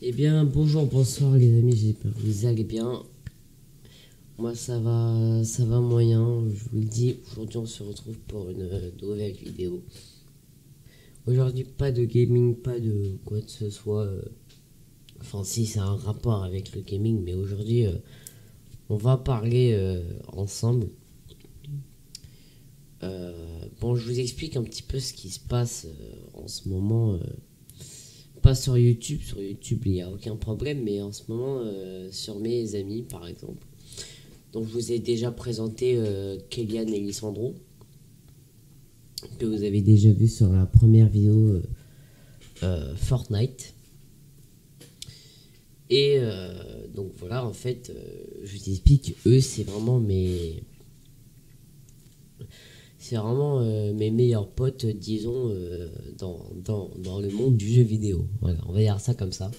Eh bien, bonjour, bonsoir les amis, j'espère que vous allez bien. Moi ça va moyen, je vous le dis. Aujourd'hui on se retrouve pour une nouvelle vidéo. Aujourd'hui pas de gaming, pas de quoi que ce soit. Enfin si, c'est un rapport avec le gaming, mais aujourd'hui on va parler ensemble. Bon, je vous explique un petit peu ce qui se passe en ce moment. Pas sur YouTube il n'y a aucun problème, mais en ce moment sur mes amis par exemple. Donc je vous ai déjà présenté Kélian et Lissandro, que vous avez déjà vu sur la première vidéo Fortnite. Et donc voilà, en fait, je vous explique, eux c'est vraiment mes meilleurs potes, disons, dans le monde du jeu vidéo. Voilà, on va dire ça comme ça.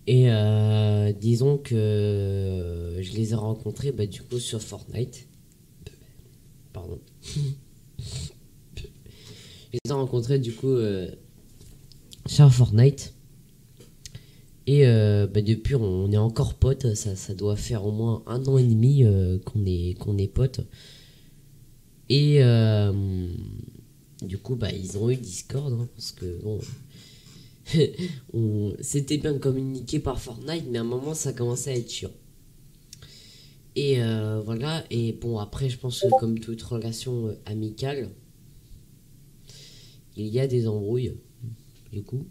Et disons que je les ai rencontrés du coup sur Fortnite. Pardon. Je les ai rencontrés du coup sur Fortnite. Et depuis on est encore potes. Ça doit faire au moins 1 an et demi qu'on est potes. Et du coup ils ont eu Discord, hein, parce que bon, c'était bien communiqué par Fortnite, mais à un moment ça commençait à être chiant. Et voilà, et bon après je pense que comme toute relation amicale, il y a des embrouilles, du coup.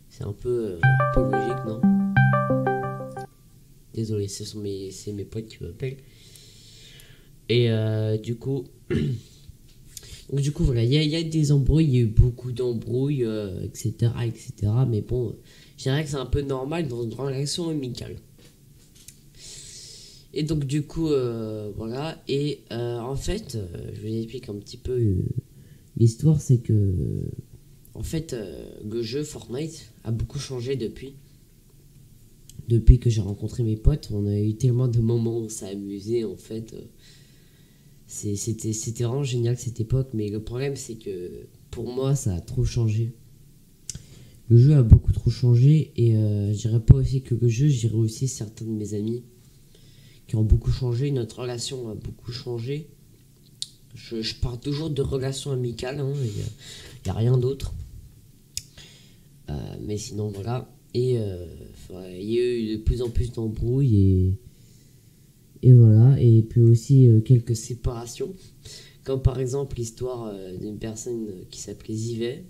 C'est un peu logique, non? Désolé, c'est mes potes qui m'appellent. Et du coup voilà, il y a des embrouilles, il y a eu beaucoup d'embrouilles, etc. Mais bon, je dirais que c'est un peu normal dans une relation amicale. Et donc du coup, voilà. Et en fait, je vous explique un petit peu l'histoire, c'est que en fait, le jeu Fortnite a beaucoup changé depuis que j'ai rencontré mes potes. On a eu tellement de moments où on s'est amusé, en fait. C'était vraiment génial cette époque, mais le problème c'est que pour moi ça a trop changé. Le jeu a beaucoup trop changé, et je dirais pas aussi que le jeu, je dirais aussi certains de mes amis qui ont beaucoup changé. Notre relation a beaucoup changé. Je parle toujours de relation amicale, hein, y a rien d'autre. Mais sinon voilà. Et il y a eu de plus en plus d'embrouilles, et voilà, et puis aussi quelques séparations, comme par exemple l'histoire d'une personne qui s'appelait Zivet,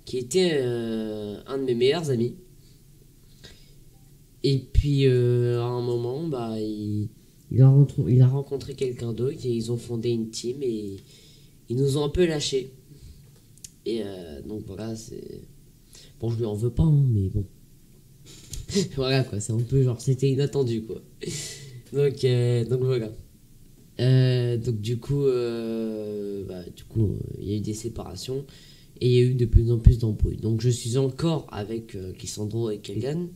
qui était un de mes meilleurs amis. Et puis à un moment, il a rencontré quelqu'un d'autre, et ils ont fondé une team, et ils nous ont un peu lâchés. Et donc voilà, c'est... Bon, je lui en veux pas, hein, mais bon. Voilà quoi, c'est un peu genre, c'était inattendu quoi. Donc voilà. Donc du coup, il y a eu des séparations, et il y a eu de plus en plus d'embrouilles. Donc je suis encore avec Lissandro et Kélian,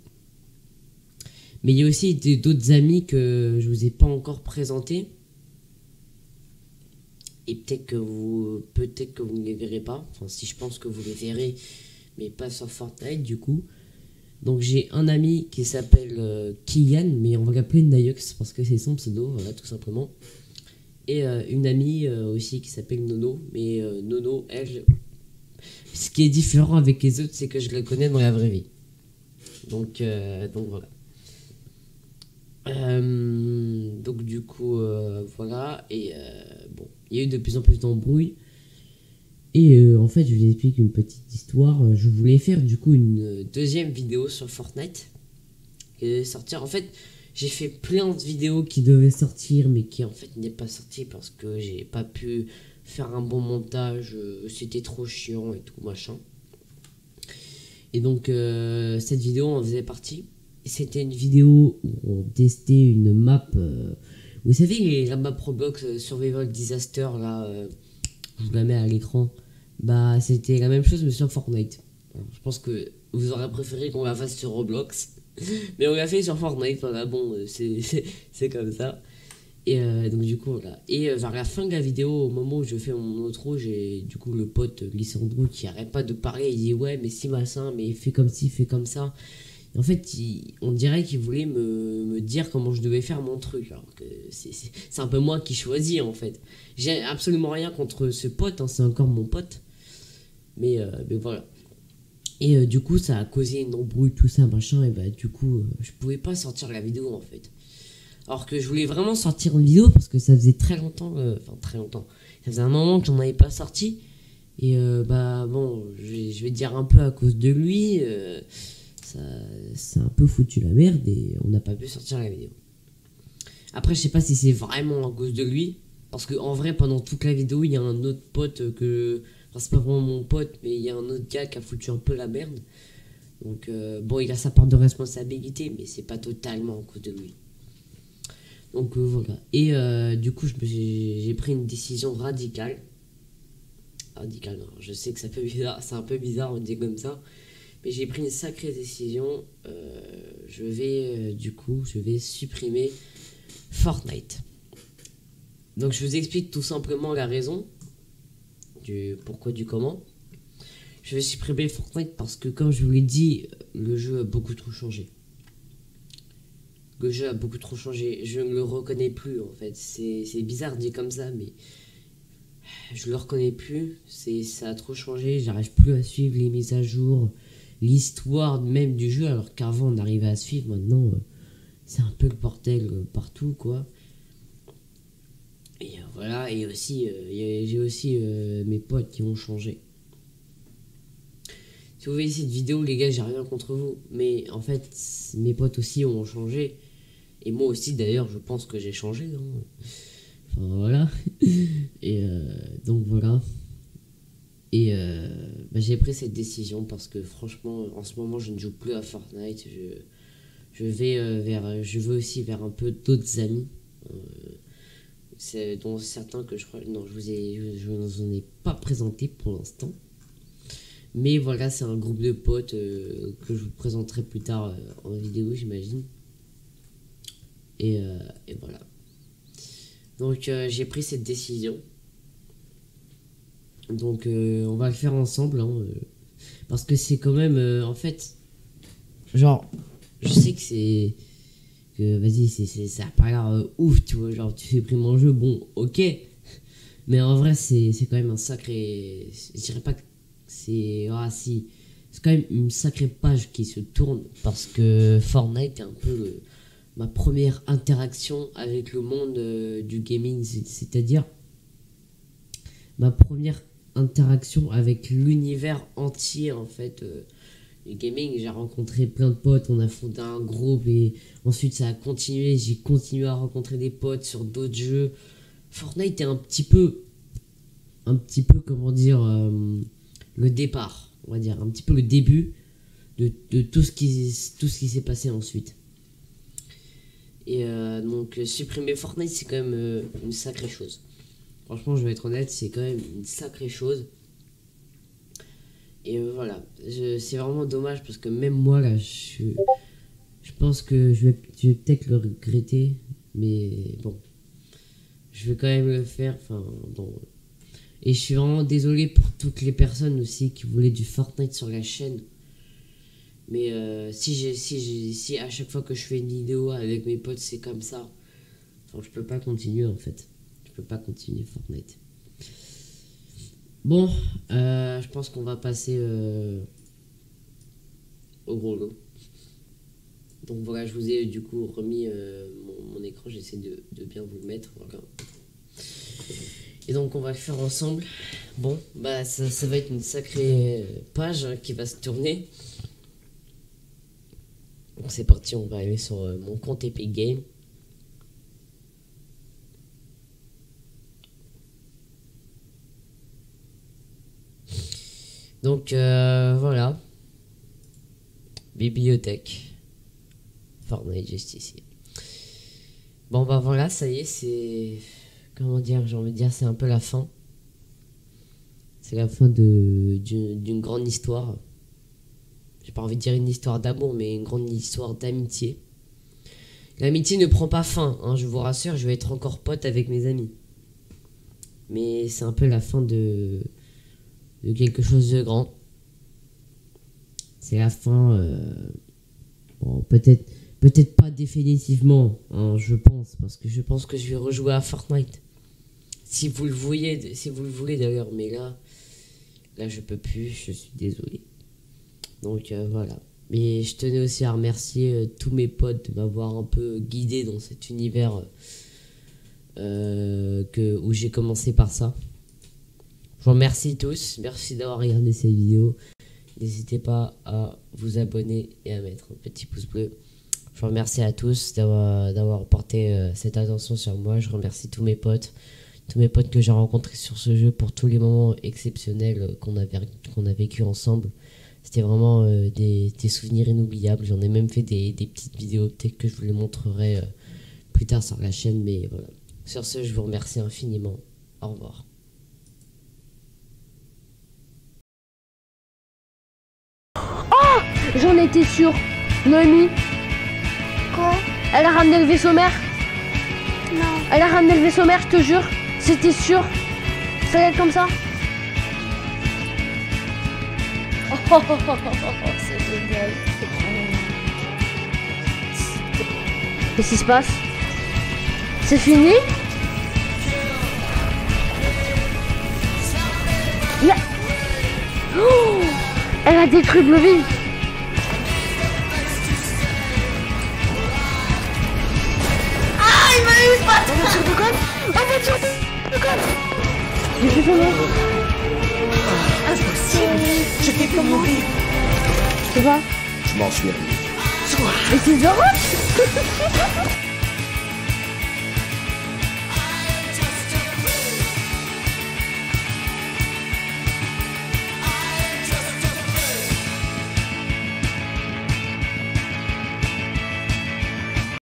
mais il y a aussi d'autres amis que je vous ai pas encore présentés, et peut-être que vous ne les verrez pas. Enfin, si, je pense que vous les verrez, mais pas sur Fortnite du coup. Donc j'ai un ami qui s'appelle Kylian, mais on va l'appeler Nayox parce que c'est son pseudo, voilà, tout simplement. Et une amie aussi qui s'appelle Nono, mais Nono, elle, ce qui est différent avec les autres, c'est que je la connais dans la vraie vie. Donc voilà. Donc du coup, voilà, et bon, il y a eu de plus en plus d'embrouilles. Et en fait, je vous explique une petite histoire. Je voulais faire du coup une deuxième vidéo sur Fortnite qui devait sortir. En fait, j'ai fait plein de vidéos qui devaient sortir, mais qui en fait n'est pas sorti parce que j'ai pas pu faire un bon montage. C'était trop chiant et tout machin. Et donc cette vidéo en faisait partie. C'était une vidéo où on testait une map. Vous savez, la map Roblox Survival Disaster, là, je vous la mets à l'écran. Bah, c'était la même chose, mais sur Fortnite. Alors, je pense que vous aurez préféré qu'on la fasse sur Roblox. Mais on l'a fait sur Fortnite, voilà, bon, c'est comme ça. Et donc du coup, voilà. Et vers la fin de la vidéo, au moment où je fais mon outro, j'ai du coup le pote Lissandro qui arrête pas de parler. Il dit ouais, mais si machin, mais fais comme ci, fais comme ça. Et en fait, on dirait qu'il voulait me dire comment je devais faire mon truc. Alors que c'est un peu moi qui choisis en fait. J'ai absolument rien contre ce pote, hein, c'est encore mon pote. Mais voilà. Et du coup, ça a causé une embrouille, tout ça, machin. Et bah, du coup, je pouvais pas sortir la vidéo en fait. Alors que je voulais vraiment sortir une vidéo parce que ça faisait très longtemps. Enfin, très longtemps. Ça faisait un moment que j'en avais pas sorti. Et bah, bon, je vais dire un peu à cause de lui. Ça a un peu foutu la merde et on n'a pas pu sortir la vidéo. Après, je sais pas si c'est vraiment à cause de lui. Parce que en vrai, pendant toute la vidéo, il y a un autre pote que. Enfin, c'est pas vraiment mon pote, mais il y a un autre gars qui a foutu un peu la merde. Donc, bon, il a sa part de responsabilité, mais c'est pas totalement à cause de lui. Donc, voilà. Et du coup, j'ai pris une décision radicale. Radicale, non, je sais que ça fait bizarre, c'est un peu bizarre, on dit comme ça. Mais j'ai pris une sacrée décision. Je vais supprimer Fortnite. Donc, je vous explique tout simplement la raison du pourquoi, du comment. Je vais supprimer Fortnite parce que, comme je vous l'ai dit, le jeu a beaucoup trop changé. Le jeu a beaucoup trop changé. Je ne le reconnais plus, en fait. C'est bizarre dit comme ça, mais je le reconnais plus. Ça a trop changé. J'arrive plus à suivre les mises à jour, l'histoire même du jeu, alors qu'avant on arrivait à suivre. Maintenant, c'est un peu le bordel partout, quoi. Et voilà. Et aussi, j'ai aussi mes potes qui ont changé. Si vous voyez cette vidéo, les gars, j'ai rien contre vous. Mais en fait, mes potes aussi ont changé. Et moi aussi, d'ailleurs, je pense que j'ai changé. Hein. Enfin, voilà. Et donc, voilà. Et bah, j'ai pris cette décision parce que, franchement, en ce moment, je ne joue plus à Fortnite. Je vais aussi vers un peu d'autres amis. Dont certains que je crois. Non, je vous en ai pas présenté pour l'instant. Mais voilà, c'est un groupe de potes que je vous présenterai plus tard en vidéo, j'imagine. Et voilà. Donc j'ai pris cette décision. Donc on va le faire ensemble. Hein, parce que c'est quand même... en fait, genre, je sais que c'est... Que vas-y, ça a pas l'air ouf, tu vois. Genre, tu supprimes mon jeu, bon, ok. Mais en vrai, c'est quand même un sacré... Je dirais pas que c'est... Ah si... C'est quand même une sacrée page qui se tourne parce que Fortnite est un peu ma première interaction avec le monde du gaming, c'est-à-dire ma première interaction avec l'univers entier en fait du gaming. J'ai rencontré plein de potes, on a fondé un groupe et ensuite ça a continué, j'ai continué à rencontrer des potes sur d'autres jeux. Fortnite est un petit peu comment dire le départ, on va dire, un petit peu le début de tout ce qui s'est passé ensuite. Et donc supprimer Fortnite, c'est quand même une sacrée chose. Franchement, je vais être honnête, c'est quand même une sacrée chose. Et voilà, c'est vraiment dommage parce que même moi là, je pense que je vais peut-être le regretter, mais bon, je vais quand même le faire. Enfin bon. Et je suis vraiment désolé pour toutes les personnes aussi qui voulaient du Fortnite sur la chaîne. Mais si à chaque fois que je fais une vidéo avec mes potes c'est comme ça, enfin, je peux pas continuer en fait. Je peux pas continuer Fortnite. Bon, je pense qu'on va passer au gros lot. Donc voilà, je vous ai du coup remis mon écran, j'essaie de bien vous le mettre. Voilà. Et donc on va le faire ensemble. Bon, bah ça va être une sacrée page qui va se tourner. Donc c'est parti, on va aller sur mon compte Epic Games. Donc voilà. bibliothèque. Fortnite juste ici. Bon bah voilà, ça y est, c'est... Comment dire, j'ai envie de dire, c'est un peu la fin. C'est la fin d'une grande histoire. J'ai pas envie de dire une histoire d'amour, mais une grande histoire d'amitié. L'amitié ne prend pas fin, hein, je vous rassure, je vais être encore pote avec mes amis. Mais c'est un peu la fin de quelque chose de grand. C'est la fin... Bon, peut-être pas définitivement, hein, je pense, parce que je pense que je vais rejouer à Fortnite. Si vous le voulez d'ailleurs, mais là je peux plus, je suis désolé. Donc voilà. Mais je tenais aussi à remercier tous mes potes de m'avoir un peu guidé dans cet univers où j'ai commencé par ça. Je vous remercie tous, merci d'avoir regardé cette vidéo. N'hésitez pas à vous abonner et à mettre un petit pouce bleu. Je vous remercie à tous d'avoir porté cette attention sur moi. Je remercie tous mes potes que j'ai rencontrés sur ce jeu pour tous les moments exceptionnels qu'on a vécu ensemble. C'était vraiment des souvenirs inoubliables. J'en ai même fait des petites vidéos, peut-être que je vous les montrerai plus tard sur la chaîne. Mais voilà. Sur ce, je vous remercie infiniment. Au revoir. J'en étais sûre. Noémie. Quoi? Elle a ramené le vaisseau mère. Non. Elle a ramené le vaisseau mère, je te jure. C'était sûr. Ça allait être comme ça. C'est génial. Qu'est-ce qui se passe? C'est fini? Oh, elle a détruit Blovin. Ah, il m'a eu ce bâtard. En voiture de golf. En voiture de golf. J'ai fait comment? Impossible. Je t'ai fait mourir. C'est pas? Je m'en suis remis. Et c'est Zoro.